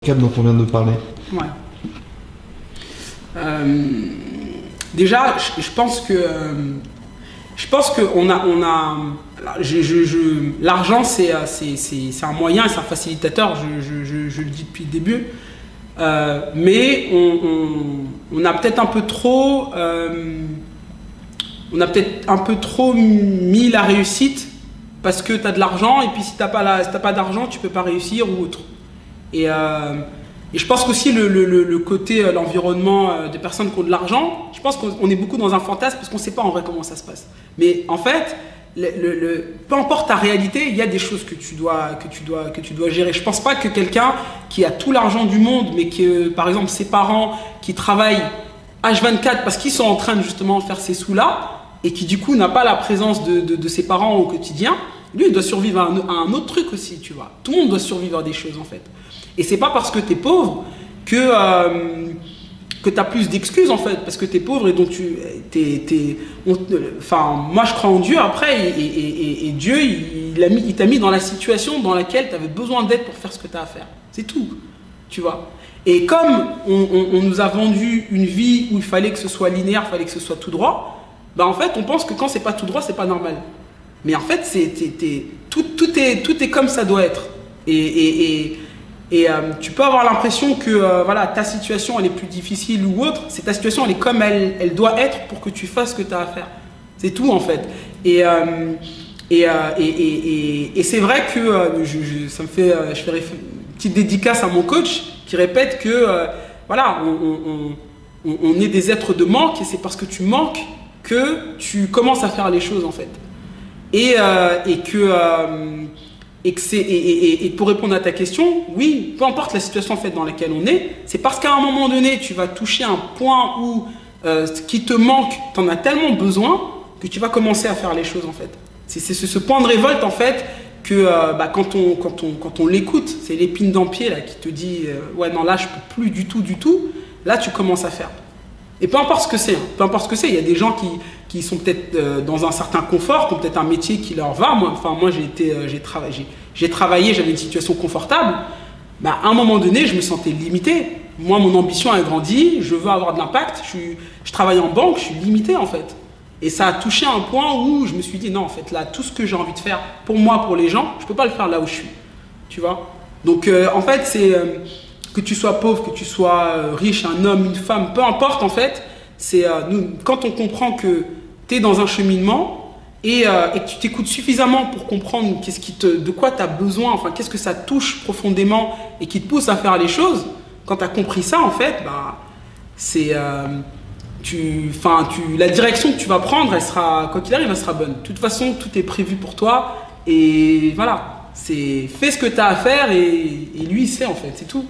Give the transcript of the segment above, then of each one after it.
Cap dont on vient de parler. Ouais. Déjà, je pense que l'argent c'est un moyen, c'est un facilitateur. Je le dis depuis le début. Mais on a peut-être un peu trop, mis la réussite parce que tu as de l'argent et puis si t'as pas d'argent, tu peux pas réussir ou autre. Et je pense qu'aussi le côté, l'environnement des personnes qui ont de l'argent, je pense qu'on est beaucoup dans un fantasme parce qu'on ne sait pas en vrai comment ça se passe. Mais en fait, peu importe ta réalité, il y a des choses que tu dois gérer. Je ne pense pas que quelqu'un qui a tout l'argent du monde, mais que par exemple ses parents qui travaillent H24 parce qu'ils sont en train de justement faire ces sous-là et qui du coup n'a pas la présence de ses parents au quotidien, lui il doit survivre à un autre truc aussi, tu vois. Tout le monde doit survivre à des choses en fait. Et c'est pas parce que tu es pauvre que tu as plus d'excuses en fait, parce que tu es pauvre et donc moi je crois en Dieu après, et Dieu il t'a mis dans la situation dans laquelle tu avais besoin d'aide pour faire ce que tu as à faire. C'est tout, tu vois. Et comme on nous a vendu une vie où il fallait que ce soit linéaire, il fallait que ce soit tout droit, bah en fait on pense que quand c'est pas tout droit, c'est pas normal. Mais en fait, tout est comme ça doit être. Et tu peux avoir l'impression que voilà, ta situation elle est plus difficile ou autre, c'est ta situation elle est comme elle doit être pour que tu fasses ce que tu as à faire. C'est tout en fait. Et c'est vrai que ça me fait, je fais une petite dédicace à mon coach qui répète que voilà, on est des êtres de manque et c'est parce que tu manques que tu commences à faire les choses en fait. Et pour répondre à ta question, oui, peu importe la situation en fait, dans laquelle on est, c'est parce qu'à un moment donné, tu vas toucher un point où ce qui te manque, tu en as tellement besoin que tu vas commencer à faire les choses en fait. C'est ce point de révolte en fait que quand on l'écoute, c'est l'épine dans le pied là, qui te dit ouais non là je peux plus du tout, là tu commences à faire. Et peu importe ce que c'est, peu importe ce que c'est, il y a des gens qui sont peut-être dans un certain confort, qui ont peut-être un métier qui leur va. Moi j'ai travaillé, j'avais une situation confortable. Bah, à un moment donné, je me sentais limité. Moi, mon ambition a grandi, je veux avoir de l'impact. Je travaille en banque, je suis limité en fait. Et ça a touché un point où je me suis dit non, en fait, là, tout ce que j'ai envie de faire pour moi, pour les gens, je peux pas le faire là où je suis. Tu vois. Donc, en fait, c'est que tu sois pauvre, que tu sois riche, un homme, une femme, peu importe en fait, c'est quand on comprend que tu es dans un cheminement et que tu t'écoutes suffisamment pour comprendre de quoi tu as besoin, enfin qu'est-ce que ça touche profondément et qui te pousse à faire les choses, quand tu as compris ça en fait, bah, c'est la direction que tu vas prendre, elle sera, quoi qu'il arrive, elle sera bonne. De toute façon, tout est prévu pour toi et voilà, fais ce que tu as à faire et lui il sait en fait, c'est tout.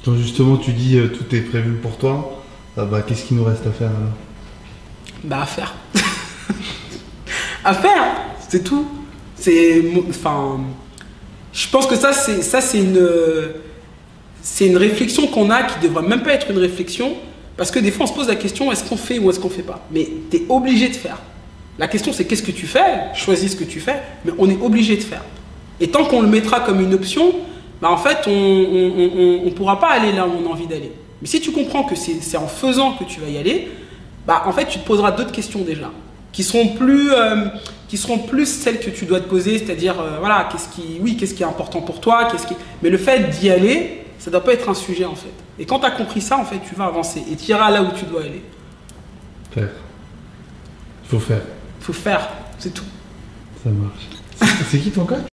Quand justement tu dis tout est prévu pour toi, bah, qu'est-ce qu'il nous reste à faire alors? Bah à faire. À faire, c'est tout. Je pense que c'est une réflexion qu'on a qui devrait même pas être une réflexion, parce que des fois on se pose la question est-ce qu'on fait ou est-ce qu'on fait pas. Mais tu es obligé de faire. La question c'est qu'est-ce que tu fais, choisis ce que tu fais, mais on est obligé de faire. Et tant qu'on le mettra comme une option, bah en fait, on ne pourra pas aller là où on a envie d'aller. Mais si tu comprends que c'est en faisant que tu vas y aller, bah en fait, tu te poseras d'autres questions déjà, qui seront plus celles que tu dois te poser, c'est-à-dire, voilà, qu'est-ce qui est important pour toi, mais le fait d'y aller, ça ne doit pas être un sujet en fait. Et quand tu as compris ça, en fait, tu vas avancer et tu iras là où tu dois aller. Faire. Il faut faire. Il faut faire, c'est tout. Ça marche. C'est qui ton coach ?